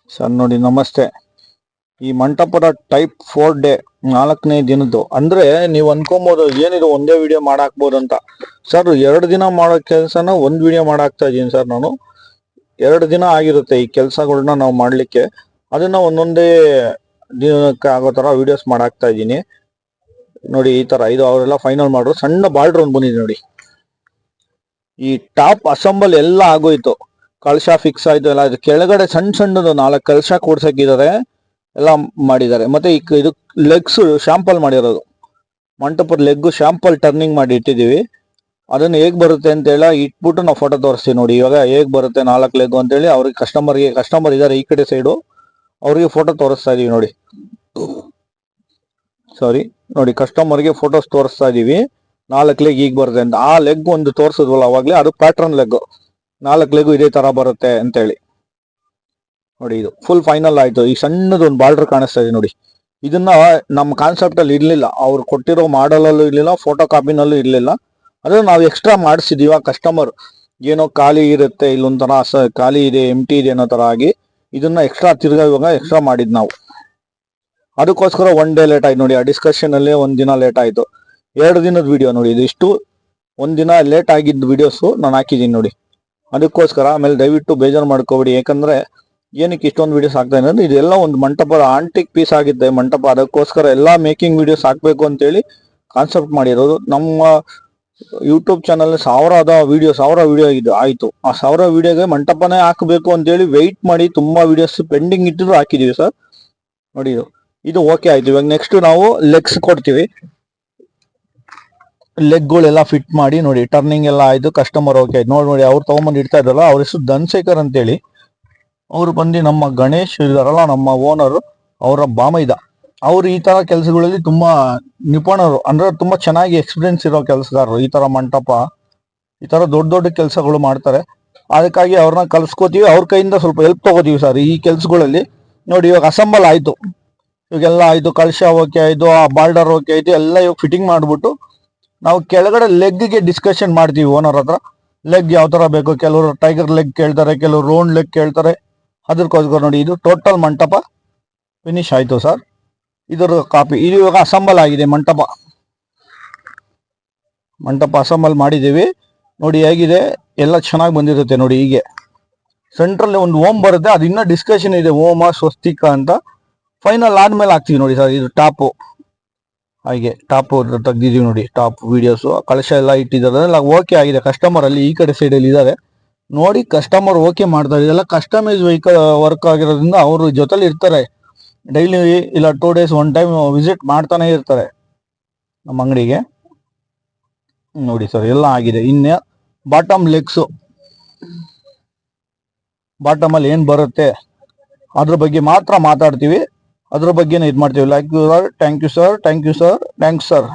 Sir ನೋಡಿ ನಮಸ್ತೆ. ಈ ಮಂಟಪದ ಟೈಪ್ 4 ಡೇ 4ನೇ ದಿನದ್ದು ಅಂದ್ರೆ ನೀವು ಅನ್ಕೊಬಹುದು ಏನಿದು ಒಂದೇ ವಿಡಿಯೋ ಮಾಡಾಕ್ಬೋದು ಅಂತ. ಸರ್ 2 ದಿನ ಮಾಡೋ ಕೆಲಸನ ಒಂದು ವಿಡಿಯೋ ಮಾಡಾಕ್ತಾ ಇದೀನಿ ಸರ್. ನಾನು 2 ದಿನ ಆಗಿರುತ್ತೆ ಈ ಕೆಲಸಗಳನ್ನ ನಾವು ಮಾಡ್ಲಿಕ್ಕೆ. ಅದನ್ನ ಒಂದೊಂದೇ ದಿನಕ್ಕೆ ಆಗೋ ತರ ವಿಡಿಯೋಸ್ ಮಾಡಾಕ್ತಾ ಇದೀನಿ ನೋಡಿ. ಈ ತರ ಇದು ಅವರೆಲ್ಲ ಫೈನಲ್ ಮಾಡ್ರು. ಸಣ್ಣ ಬಾರ್ಡರ್ ಒಂದು ಬಂದಿದೆ ನೋಡಿ. ಈ ಟಾಪ್ ಅಸೆಂಬಲ್ ಎಲ್ಲ ಆಗೋಯ್ತು, ಕಳಶ ಫಿಕ್ಸ್ ಆಯ್ತು ಎಲ್ಲ. ಇದು ಕೆಳಗಡೆ ಸಣ್ಣ ಸಣ್ಣದು 4 ಕಳಶ ಕೂಡ್ಸಕ್ಕಿದ್ದಾರೆ, ಎಲ್ಲ ಮಾಡಿದ್ದಾರೆ. ಮತ್ತೆ ಇದು ಲೆಗ್ಸ್ ಶಾಂಪಲ್ ಮಾಡಿರೋದು, ಮಂಟಪದ ಲೆಗ್ ಶಾಂಪಲ್ ಟರ್ನಿಂಗ್ ಮಾಡಿ ಇಟ್ಟಿದೀವಿ. ಅದನ್ನ ಹೇಗ್ ಬರುತ್ತೆ ಅಂತ ಹೇಳಿ ಇಟ್ಬಿಟ್ಟು ನಾವು ಫೋಟೋ ತೋರಿಸ್ತೀವಿ ನೋಡಿ. ಇವಾಗ ಹೇಗ್ ಬರುತ್ತೆ 4 ಲೆಗ್ ಅಂತ ಹೇಳಿ ಅವ್ರಿಗೆ ಕಸ್ಟಮರ್ ಇದಾರೆ ಈ ಕಡೆ ಸೈಡು, ಅವ್ರಿಗೆ ಫೋಟೋ ತೋರಿಸ್ತಾ ಇದೀವಿ ನೋಡಿ. ಸಾರಿ ನೋಡಿ, ಕಸ್ಟಮರ್ಗೆ ಫೋಟೋಸ್ ತೋರಿಸ್ತಾ ಇದೀವಿ 4 ಲೆಗ್ ಈಗ ಬರುತ್ತೆ ಅಂತ. ಆ ಲೆಗ್ ಒಂದು ತೋರಿಸಿದ್ವಲ್ಲ ಅವಾಗ್ಲೇ, ಅದು ಪ್ಯಾಟ್ರನ್ ಲೆಗ್. 4 ಲೆಗ್ ಇದೇ ತರ ಬರುತ್ತೆ ಅಂತ ಹೇಳಿ ನೋಡಿ. ಇದು ಫುಲ್ ಫೈನಲ್ ಆಯ್ತು. ಈ ಸಣ್ಣದ ಒಂದು ಬಾರ್ಡರ್ ಕಾಣಿಸ್ತಾ ಇದೆ ನೋಡಿ. ಇದನ್ನ ನಮ್ಮ ಕಾನ್ಸೆಪ್ಟ್ ಅಲ್ಲಿ ಇರ್ಲಿಲ್ಲ, ಅವ್ರು ಕೊಟ್ಟಿರೋ ಮಾಡಲ್ ಅಲ್ಲೂ ಇರ್ಲಿಲ್ಲ, ಫೋಟೋ ಕಾಪಿನಲ್ಲೂ ಇರ್ಲಿಲ್ಲ. ಅದನ್ನ ನಾವು ಎಕ್ಸ್ಟ್ರಾ ಮಾಡಿಸಿದೀವಿ. ಕಸ್ಟಮರ್ ಏನೋ ಖಾಲಿ ಇರುತ್ತೆ, ಇಲ್ಲೊಂಥರ ಖಾಲಿ ಇದೆ, ಎಂಟಿ ಇದೆ ಅನ್ನೋ ತರ ಆಗಿ ಇದನ್ನ ಎಕ್ಸ್ಟ್ರಾ ಇವಾಗ ಎಕ್ಸ್ಟ್ರಾ ಮಾಡಿದ್ ನಾವು. ಅದಕ್ಕೋಸ್ಕರ 1 ಡೇ ಲೇಟ್ ಆಯ್ತು ನೋಡಿ. ಆ ಡಿಸ್ಕಷನ್ ಅಲ್ಲಿ 1 ದಿನ ಲೇಟ್ ಆಯ್ತು. 2 ದಿನದ ವಿಡಿಯೋ ನೋಡಿ ಇದು. ಇಷ್ಟು 1 ದಿನ ಲೇಟ್ ಆಗಿದ್ದ ವಿಡಿಯೋಸ್ ನಾನು ಹಾಕಿದೀನಿ ನೋಡಿ. ಅದಕ್ಕೋಸ್ಕರ ಆಮೇಲೆ ದಯವಿಟ್ಟು ಬೇಜಾರು ಮಾಡ್ಕೋಬೇಡಿ. ಯಾಕಂದ್ರೆ ಏನಕ್ಕೆ ಇಷ್ಟೊಂದು ವಿಡಿಯೋಸ್ ಆಗ್ತಾ ಇದೆ ಅಂದ್ರೆ ಇದೆಲ್ಲ ಒಂದು ಮಂಟಪದ ಆಂಟಿಕ್ ಪೀಸ್ ಆಗಿದ್ದೆ ಮಂಟಪ. ಅದಕ್ಕೋಸ್ಕರ ಎಲ್ಲಾ ಮೇಕಿಂಗ್ ವಿಡಿಯೋಸ್ ಹಾಕ್ಬೇಕು ಅಂತೇಳಿ ಕಾನ್ಸೆಪ್ಟ್ ಮಾಡಿರೋದು. ನಮ್ಮ ಯೂಟ್ಯೂಬ್ ಚಾನಲ್ 1000 ವಿಡಿಯೋ ಆಯ್ತು. ಆ 1000 ವಿಡಿಯೋಗೆ ಮಂಟಪನೇ ಹಾಕಬೇಕು ಅಂತೇಳಿ ವೆಯ್ಟ್ ಮಾಡಿ ತುಂಬಾ ವಿಡಿಯೋಸ್ ಪೆಂಡಿಂಗ್ ಇಟ್ಟಿದ್ರು ಹಾಕಿದೀವಿ ಸರ್ ನೋಡಿ. ಇದು ಓಕೆ ಆಯ್ತು. ಇವಾಗ ನೆಕ್ಸ್ಟ್ ನಾವು ಲೆಗ್ಸ್ ಕೊಡ್ತೀವಿ. ಲೆಗ್ಗಳೆಲ್ಲ ಫಿಟ್ ಮಾಡಿ ನೋಡಿ, ಟರ್ನಿಂಗ್ ಎಲ್ಲ ಆಯ್ತು, ಕಸ್ಟಮರ್ ಓಕೆ ಆಯ್ತು. ನೋಡಿ ಅವ್ರು ತಗೊಂಬಂದು ಇಡ್ತಾ ಇದ್ರಲ್ಲ, ಅವ್ರ ಹೆಸರು ಧನ್ಶೇಖರ್ ಅಂತೇಳಿ. ಅವ್ರು ಬಂದು ನಮ್ಮ ಗಣೇಶ್ ಇದಾರಲ್ಲ ನಮ್ಮ ಓನರ್, ಅವರ ಬಾಮೈದ. ಅವ್ರು ಈ ತರ ಕೆಲಸಗಳಲ್ಲಿ ತುಂಬಾ ನಿಪುಣರು, ಅಂದ್ರೆ ತುಂಬಾ ಚೆನ್ನಾಗಿ ಎಕ್ಸ್ಪೀರಿಯನ್ಸ್ ಇರೋ ಕೆಲಸಗಾರರು. ಈ ತರ ಮಂಟಪ, ಈ ತರ ದೊಡ್ಡ ದೊಡ್ಡ ಕೆಲಸಗಳು ಮಾಡ್ತಾರೆ. ಅದಕ್ಕಾಗಿ ಅವ್ರನ್ನ ಕಲ್ಸ್ಕೋತೀವಿ, ಅವ್ರ ಕೈಯಿಂದ ಸ್ವಲ್ಪ ಹೆಲ್ಪ್ ತಗೋತೀವಿ ಸರ್ ಈ ಕೆಲ್ಸಗಳಲ್ಲಿ. ನೋಡಿ ಇವಾಗ ಅಸೆಂಬಲ್ ಆಯ್ತು, ಇವಾಗೆಲ್ಲ ಆಯ್ತು, ಕಳಶ ಓಕೆ ಆಯ್ತು, ಆ ಬಾರ್ಡರ್ ಓಕೆ ಆಯ್ತು, ಎಲ್ಲ ಇವಾಗ ಫಿಟ್ಟಿಂಗ್ ಮಾಡ್ಬಿಟ್ಟು ನಾವು ಕೆಳಗಡೆ ಲೆಗ್ಗೆ ಡಿಸ್ಕಷನ್ ಮಾಡ್ತೀವಿ ಓನರ್ ಹತ್ರ. ಲೆಗ್ ಯಾವ ತರ ಬೇಕು, ಕೆಲವರು ಟೈಗರ್ ಲೆಗ್ ಕೇಳ್ತಾರೆ, ಕೆಲವರು ರೌಂಡ್ ಲೆಗ್ ಕೇಳ್ತಾರೆ. ಅದಕ್ಕೋಸ್ಕರ ನೋಡಿ ಇದು ಟೋಟಲ್ ಮಂಟಪ ಫಿನಿಶ್ ಆಯ್ತು ಸರ್. ಇದರ ಕಾಪಿ ಇದು ಇವಾಗ ಅಸೆಂಬಲ್ ಆಗಿದೆ. ಮಂಟಪ ಅಸೆಂಬಲ್ ಮಾಡಿದ್ದೀವಿ ನೋಡಿ. ಹೇಗಿದೆ ಎಲ್ಲ ಚೆನ್ನಾಗಿ ಬಂದಿರುತ್ತೆ ನೋಡಿ. ಹೀಗೆ ಸೆಂಟ್ರಲ್ಲಿ ಒಂದು ಓಮ್ ಬರುತ್ತೆ, ಅದು ಇನ್ನೂ ಡಿಸ್ಕಷನ್ ಇದೆ, ಓಮ ಸ್ವಸ್ತಿಕ ಅಂತ. ಫೈನಲ್ ಆದ್ಮೇಲೆ ಹಾಕ್ತೀವಿ ನೋಡಿ ಸರ್. ಇದು ಟಾಪು, ಹಾಗೆ ಟಾಪ್ ತೆಗ್ದಿದೀವಿ ನೋಡಿ. ಟಾಪ್ ವಿಡಿಯೋಸ್ ಕಳಶ ಎಲ್ಲ ಇಟ್ಟಿದ್ದಾರೆ, ಓಕೆ ಆಗಿದೆ. ಕಸ್ಟಮರ್ ಅಲ್ಲಿ ಈ ಕಡೆ ಸೈಡ್ ಅಲ್ಲಿ ಇದ್ದಾರೆ ನೋಡಿ. ಕಸ್ಟಮರ್ ಓಕೆ ಮಾಡ್ತಾರೆ. ಇದೆಲ್ಲ ಕಸ್ಟಮೈಸ್ ವೆಹಿಕಲ್ ವರ್ಕ್ ಆಗಿರೋದ್ರಿಂದ ಅವರು ಜೊತೆಲಿ ಇರ್ತಾರೆ ಡೈಲಿ, ಇಲ್ಲ 2 ಡೇಸ್ 1 ಟೈಮ್ ವಿಸಿಟ್ ಮಾಡ್ತಾನೆ ಇರ್ತಾರೆ ನಮ್ಮ ಅಂಗಡಿಗೆ ನೋಡಿ ಸರ್. ಎಲ್ಲ ಆಗಿದೆ. ಇನ್ನ ಬಾಟಮ್ ಲೆಗ್ಸು, ಬಾಟಮ್ ಅಲ್ಲಿ ಏನ್ ಬರುತ್ತೆ ಅದ್ರ ಬಗ್ಗೆ ಮಾತ್ರ ಮಾತಾಡ್ತೀವಿ, ಅದ್ರ ಬಗ್ಗೆನೇ ಇದು ಮಾಡ್ತೀವಿ. Like you sir, thank you sir, thanks sir.